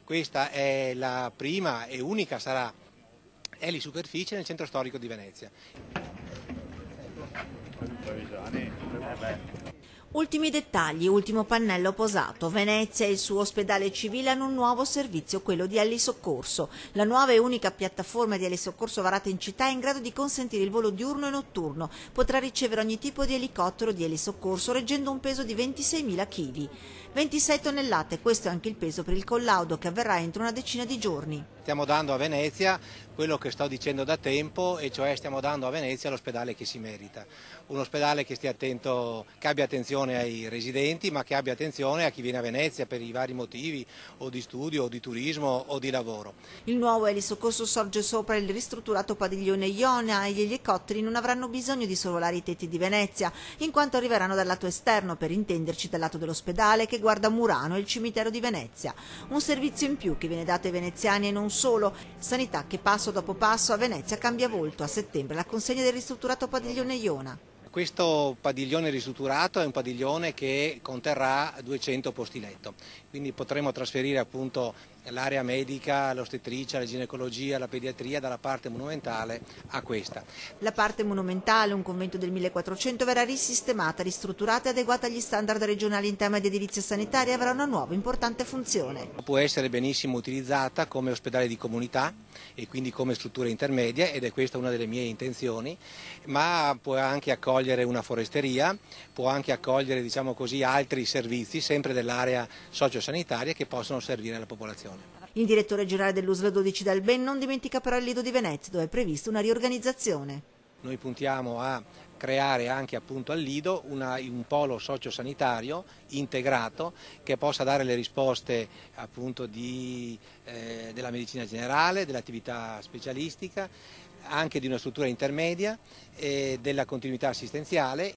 Questa è la prima e unica, sarà elisuperficie nel centro storico di Venezia. Ultimi dettagli, ultimo pannello posato. Venezia e il suo ospedale civile hanno un nuovo servizio, quello di elisoccorso. La nuova e unica piattaforma di elisoccorso varata in città è in grado di consentire il volo diurno e notturno. Potrà ricevere ogni tipo di elicottero di elisoccorso reggendo un peso di 26.000 kg. 26 tonnellate, questo è anche il peso per il collaudo che avverrà entro una decina di giorni. Stiamo dando a Venezia quello che sto dicendo da tempo, e cioè stiamo dando a Venezia l'ospedale che si merita. Un ospedale che stia attento, che abbia attenzione ai residenti, ma che abbia attenzione a chi viene a Venezia per i vari motivi o di studio o di turismo o di lavoro. Il nuovo elisoccorso sorge sopra il ristrutturato padiglione Iona e gli elicotteri non avranno bisogno di sorvolare i tetti di Venezia, in quanto arriveranno dal lato esterno, per intenderci dal lato dell'ospedale che guarda Murano e il cimitero di Venezia. Un servizio in più che viene dato ai veneziani e non solo. Sanità che passo dopo passo a Venezia cambia volto. A settembre la consegna del ristrutturato padiglione Iona. Questo padiglione ristrutturato è un padiglione che conterrà 200 posti letto, quindi potremo trasferire appunto l'area medica, l'ostetricia, la ginecologia, la pediatria dalla parte monumentale a questa. La parte monumentale, un convento del 1400, verrà risistemata, ristrutturata e adeguata agli standard regionali in tema di edilizia sanitaria e avrà una nuova importante funzione. Può essere benissimo utilizzata come ospedale di comunità e quindi come struttura intermedia, ed è questa una delle mie intenzioni, ma può anche accogliere una foresteria, può anche accogliere, diciamo così, altri servizi sempre dell'area sociosanitaria che possono servire alla popolazione. Il direttore generale dell'USL 12 Dalben non dimentica però il Lido di Venezia, dove è prevista una riorganizzazione. Noi puntiamo a creare anche appunto al Lido un polo sociosanitario integrato che possa dare le risposte appunto della medicina generale, dell'attività specialistica, anche di una struttura intermedia, della continuità assistenziale.